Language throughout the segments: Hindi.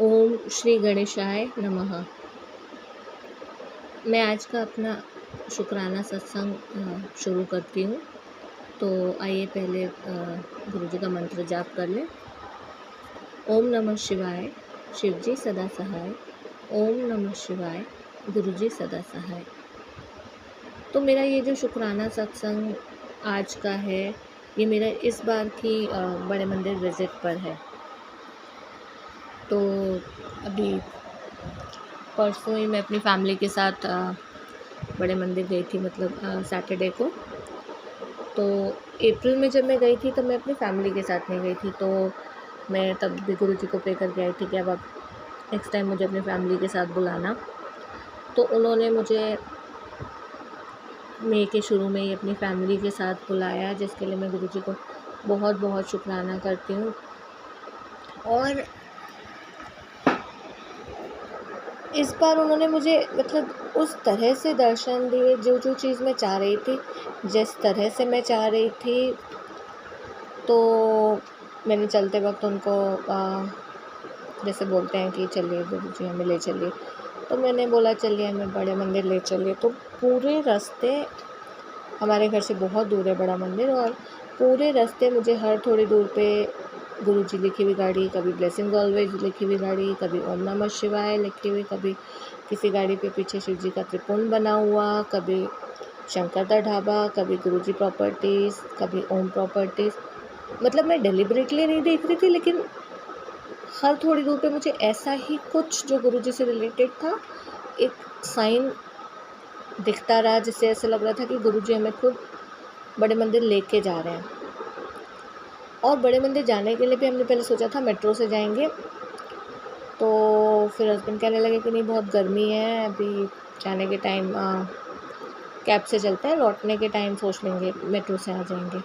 ओम श्री गणेशाय नमः। मैं आज का अपना शुक्राना सत्संग शुरू करती हूँ। तो आइए पहले गुरु जी का मंत्र जाप कर लें। ओम नमः शिवाय, शिव जी सदा सहाय। ओम नमः शिवाय, गुरु जी सदा सहाय। तो मेरा ये जो शुक्राना सत्संग आज का है, ये मेरा इस बार की बड़े मंदिर विज़िट पर है। तो अभी परसों ही मैं अपनी फैमिली के साथ बड़े मंदिर गई थी, मतलब सैटरडे को। तो अप्रैल में जब मैं गई थी तब मैं अपनी फैमिली के साथ नहीं गई थी, तो मैं तब भी गुरु जी को प्रे करके आई थी कि अब आप नेक्स्ट टाइम मुझे अपनी फैमिली के साथ बुलाना। तो उन्होंने मुझे मई के शुरू में ही अपनी फैमिली के साथ बुलाया, जिसके लिए मैं गुरु जी को बहुत बहुत शुक्राना करती हूँ। और इस बार उन्होंने मुझे मतलब उस तरह से दर्शन दिए, जो चीज़ मैं चाह रही थी, जिस तरह से मैं चाह रही थी। तो मैंने चलते वक्त उनको जैसे बोलते हैं कि चलिए गुरु जी हमें ले चलिए, तो मैंने बोला चलिए हमें बड़े मंदिर ले चलिए। तो पूरे रास्ते, हमारे घर से बहुत दूर है बड़ा मंदिर, और पूरे रास्ते मुझे हर थोड़ी दूर पे गुरु जी लिखी हुई गाड़ी, कभी ब्लेसिंग्स ऑलवेज लिखी हुई गाड़ी, कभी ओम नमः शिवाय लिखी हुई, कभी किसी गाड़ी पे पीछे शिव जी का त्रिपुंड बना हुआ, कभी शंकर दा ढाबा, कभी गुरु जी प्रॉपर्टीज़, कभी ओम प्रॉपर्टीज़। मतलब मैं डेलिबरेटली नहीं देख रही थी, लेकिन हर थोड़ी दूर पे मुझे ऐसा ही कुछ जो गुरु जी से रिलेटेड था, एक साइन दिखता रहा, जिससे ऐसा लग रहा था कि गुरु जी हमें खुद बड़े मंदिर लेके जा रहे हैं। और बड़े मंदिर जाने के लिए भी हमने पहले सोचा था मेट्रो से जाएंगे, तो फिर हस्बैंड कहने लगे कि नहीं बहुत गर्मी है, अभी जाने के टाइम कैब से चलते हैं, लौटने के टाइम सोच लेंगे मेट्रो से आ जाएंगे।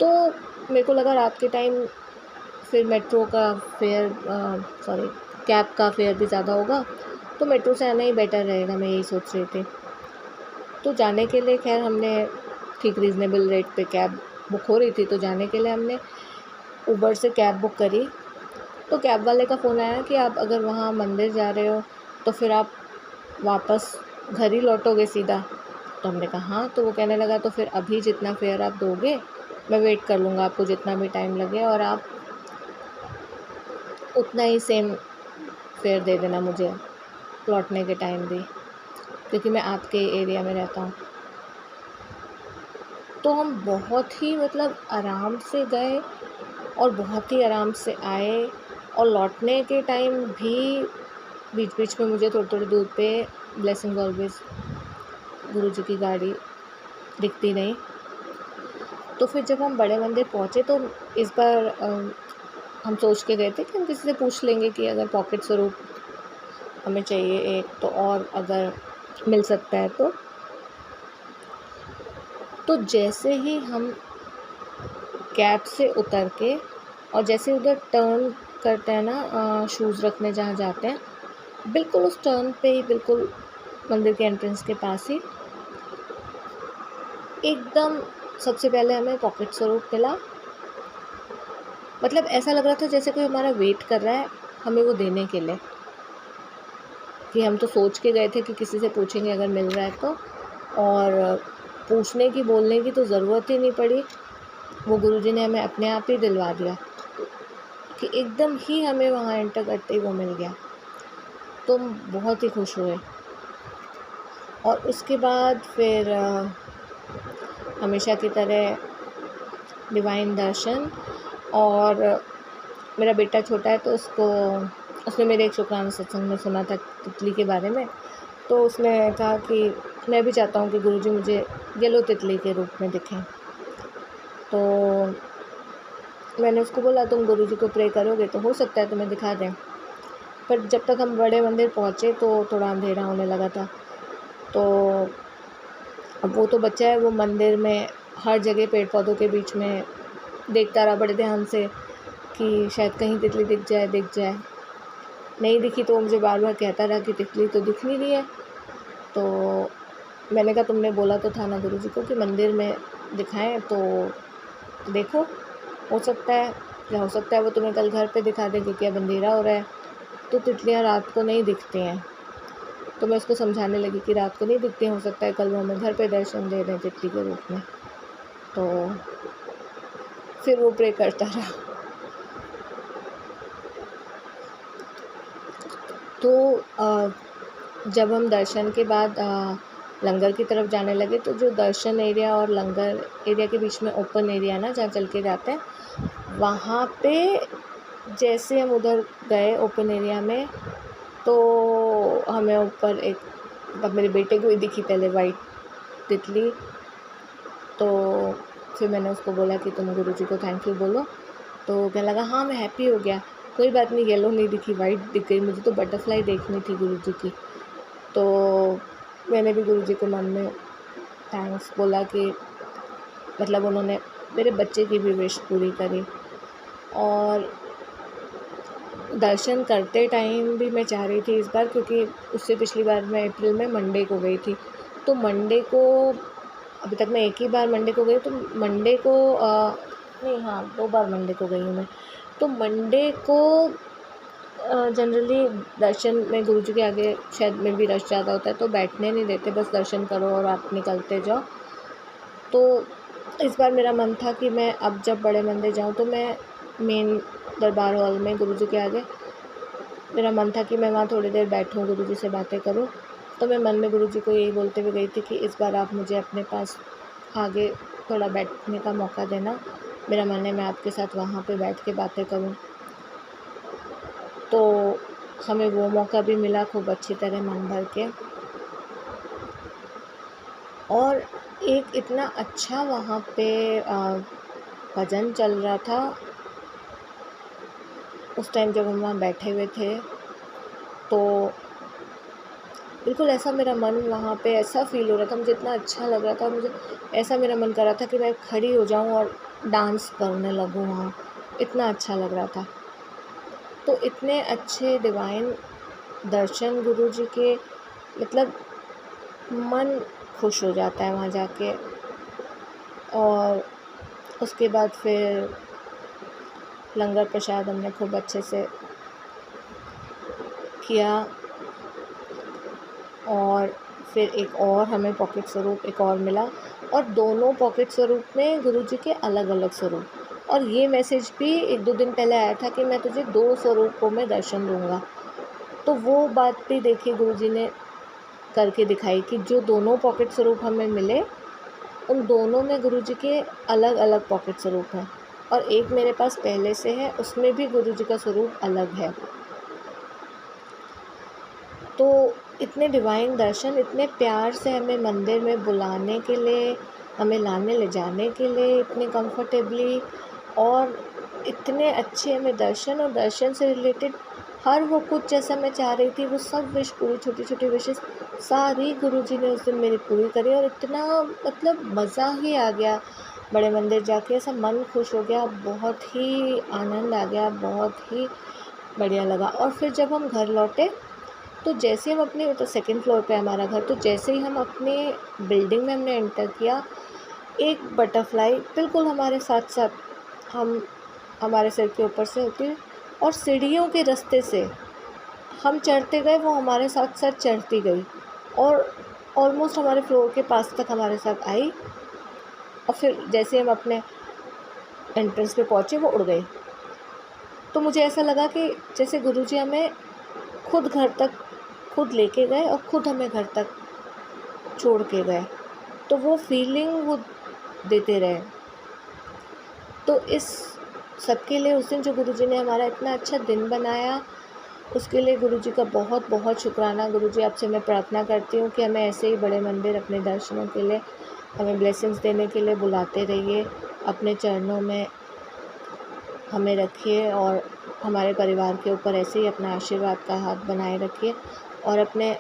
तो मेरे को लगा रात के टाइम फिर मेट्रो का फेयर कैब का फेयर भी ज़्यादा होगा, तो मेट्रो से आना ही बेटर रहेगा, मैं यही सोच रही थी। तो जाने के लिए खैर हमने ठीक रीज़नेबल रेट पे कैब बुक हो रही थी, तो जाने के लिए हमने उबर से कैब बुक करी। तो कैब वाले का फ़ोन आया कि आप अगर वहाँ मंदिर जा रहे हो तो फिर आप वापस घर ही लौटोगे सीधा। तो हमने कहा हाँ। तो वो कहने लगा तो फिर अभी जितना फेयर आप दोगे मैं वेट कर लूँगा, आपको जितना भी टाइम लगे, और आप उतना ही सेम फेयर दे देना मुझे लौटने के टाइम भी, क्योंकि मैं आपके एरिया में रहता हूँ। तो हम बहुत ही मतलब आराम से गए और बहुत ही आराम से आए, और लौटने के टाइम भी बीच बीच में मुझे थोड़ी थोड़ी दूर पे ब्लेसिंग्स ऑलवेज गुरु जी की गाड़ी दिखती रही। तो फिर जब हम बड़े मंदिर पहुँचे तो इस बार हम सोच के गए थे कि हम किसी से पूछ लेंगे कि अगर पॉकेट स्वरूप हमें चाहिए एक, तो और अगर मिल सकता है तो जैसे ही हम कैब से उतर के और जैसे उधर टर्न करते हैं ना शूज़ रखने जहाँ जाते हैं, बिल्कुल उस टर्न पे ही, बिल्कुल मंदिर के एंट्रेंस के पास ही एकदम सबसे पहले हमें पॉकेट स्वरूप मिला। मतलब ऐसा लग रहा था जैसे कोई हमारा वेट कर रहा है हमें वो देने के लिए, कि हम तो सोच के गए थे कि किसी से पूछेंगे अगर मिल रहा है तो, और पूछने की बोलने की तो ज़रूरत ही नहीं पड़ी। वो गुरुजी ने हमें अपने आप ही दिलवा दिया कि एकदम ही हमें वहाँ एंटर करते ही वो मिल गया। तो हम बहुत ही खुश हुए। और उसके बाद फिर हमेशा की तरह डिवाइन दर्शन। और मेरा बेटा छोटा है, तो उसने मेरे एक शुक्राना सत्संग में सुना था तितली के बारे में, तो उसने कहा कि मैं भी चाहता हूँ कि गुरुजी मुझे येलो तितली के रूप में दिखें। तो मैंने उसको बोला तुम गुरुजी को प्रे करोगे तो हो सकता है तुम्हें दिखा दें। पर जब तक हम बड़े मंदिर पहुँचे तो थोड़ा अंधेरा होने लगा था। तो अब वो तो बच्चा है, वो मंदिर में हर जगह पेड़ पौधों के बीच में देखता रहा बड़े ध्यान से कि शायद कहीं तितली दिख जाए। नहीं दिखी तो वो मुझे बार बार कहता रहा कि तितली तो दिख नहीं रही है। तो मैंने कहा तुमने बोला तो था ना गुरुजी को कि मंदिर में दिखाएं, तो देखो हो सकता है या हो सकता है वो तुम्हें कल घर पे दिखा दे, क्योंकि अब अंधेरा हो रहा है तो तितलियाँ रात को नहीं दिखती हैं। तो मैं उसको समझाने लगी कि रात को नहीं दिखती हैं, हो सकता है कल वो हमें घर पे दर्शन दे दें तितली के रूप में। तो फिर वो प्रे करता रहा। तो जब हम दर्शन के बाद लंगर की तरफ जाने लगे, तो जो दर्शन एरिया और लंगर एरिया के बीच में ओपन एरिया ना, जहाँ चल के जाते हैं, वहाँ पे जैसे हम उधर गए ओपन एरिया में, तो हमें ऊपर एक, अब मेरे बेटे को ही दिखी पहले वाइट तितली। तो फिर मैंने उसको बोला कि तुम गुरुजी को थैंक यू बोलो। तो कहने लगा हाँ मैं हैप्पी हो गया, कोई बात नहीं, येलो नहीं दिखी, वाइट दिख गई, मुझे तो बटरफ्लाई देखनी थी गुरुजी की। तो मैंने भी गुरुजी को मन में थैंक्स बोला कि मतलब उन्होंने मेरे बच्चे की भी विश पूरी करी। और दर्शन करते टाइम भी मैं चाह रही थी इस बार, क्योंकि उससे पिछली बार मैं अप्रैल में मंडे को गई थी, तो मंडे को अभी तक मैं एक ही बार मंडे को गई, तो मंडे को नहीं, हाँ 2 बार मंडे को गई हूँ मैं। तो मंडे को जनरली दर्शन में गुरुजी के आगे शायद में भी रश ज़्यादा होता है, तो बैठने नहीं देते, बस दर्शन करो और आप निकलते जाओ। तो इस बार मेरा मन था कि मैं अब जब बड़े मंदिर जाऊँ तो मैं मेन दरबार हॉल में गुरुजी के आगे, मेरा मन था कि मैं वहाँ थोड़ी देर बैठूँ, गुरुजी से बातें करूँ। तो मैं मन में गुरुजी को यही बोलते हुए गई थी कि इस बार आप मुझे अपने पास आगे थोड़ा बैठने का मौका देना, मेरा मन है मैं आपके साथ वहाँ पे बैठ के बातें करूँ। तो हमें वो मौका भी मिला खूब अच्छी तरह मन भर के। और एक इतना अच्छा वहाँ पे भजन चल रहा था उस टाइम जब हम वहाँ बैठे हुए थे, तो बिल्कुल ऐसा मेरा मन वहाँ पे ऐसा फ़ील हो रहा था, मुझे इतना अच्छा लग रहा था, मुझे ऐसा मेरा मन कर रहा था कि मैं खड़ी हो जाऊँ और डांस करने लगूँ वहाँ, इतना अच्छा लग रहा था। तो इतने अच्छे डिवाइन दर्शन गुरुजी के, मतलब मन खुश हो जाता है वहाँ जाके। और उसके बाद फिर लंगर प्रसाद हमने खूब अच्छे से किया। और फिर एक और हमें पॉकेट स्वरूप एक और मिला, और दोनों पॉकेट स्वरूप में गुरुजी के अलग अलग स्वरूप। और ये मैसेज भी 1-2 दिन पहले आया था कि मैं तुझे 2 स्वरूपों में दर्शन दूँगा। तो वो बात भी देखिए गुरुजी ने करके दिखाई कि जो दोनों पॉकेट स्वरूप हमें मिले, उन दोनों में गुरुजी के अलग अलग पॉकेट स्वरूप हैं, और एक मेरे पास पहले से है, उसमें भी गुरुजी का स्वरूप अलग है। तो इतने डिवाइन दर्शन, इतने प्यार से हमें मंदिर में बुलाने के लिए, हमें लाने ले जाने के लिए इतने कंफर्टेबली, और इतने अच्छे हमें दर्शन, और दर्शन से रिलेटेड हर वो कुछ जैसा मैं चाह रही थी वो सब विश पूरी, छोटी छोटी विशेस सारी गुरुजी ने उस दिन मेरी पूरी करी। और इतना मतलब मज़ा ही आ गया बड़े मंदिर जाके, ऐसा मन खुश हो गया, बहुत ही आनंद आ गया, बहुत ही बढ़िया लगा। और फिर जब हम घर लौटे, तो जैसे हम अपने, तो सेकंड फ्लोर पे हमारा घर, तो जैसे ही हम अपने बिल्डिंग में हमने एंटर किया, एक बटरफ्लाई बिल्कुल हमारे साथ साथ हमारे सिर के ऊपर से होती है, और सीढ़ियों के रास्ते से हम चढ़ते गए, वो हमारे साथ साथ चढ़ती गई, और ऑलमोस्ट हमारे फ्लोर के पास तक हमारे साथ आई। और फिर जैसे हम अपने एंट्रेंस पे पहुँचे, वो उड़ गई। तो मुझे ऐसा लगा कि जैसे गुरुजी हमें खुद घर तक खुद लेके गए और खुद हमें घर तक छोड़ के गए, तो वो फीलिंग वो देते रहे। तो इस सब के लिए उस दिन जो गुरुजी ने हमारा इतना अच्छा दिन बनाया, उसके लिए गुरुजी का बहुत बहुत शुक्राना। गुरुजी आपसे मैं प्रार्थना करती हूँ कि हमें ऐसे ही बड़े मंदिर अपने दर्शनों के लिए, हमें ब्लेसिंग्स देने के लिए बुलाते रहिए, अपने चरणों में हमें रखिए, और हमारे परिवार के ऊपर ऐसे ही अपना आशीर्वाद का हाथ बनाए रखिए, और अपने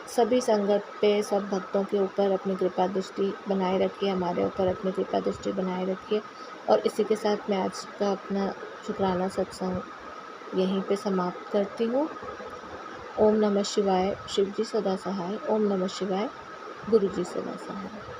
सभी संगत पे, सब भक्तों के ऊपर अपनी कृपा दृष्टि बनाए रखिए, हमारे ऊपर अपनी कृपा दृष्टि बनाए रखिए। और इसी के साथ मैं आज का अपना शुक्राना सत्संग यहीं पे समाप्त करती हूँ। ओम नमः शिवाय। शिव जी सदा सहाय। ओम नमः शिवाय। गुरु जी सदा सहाय।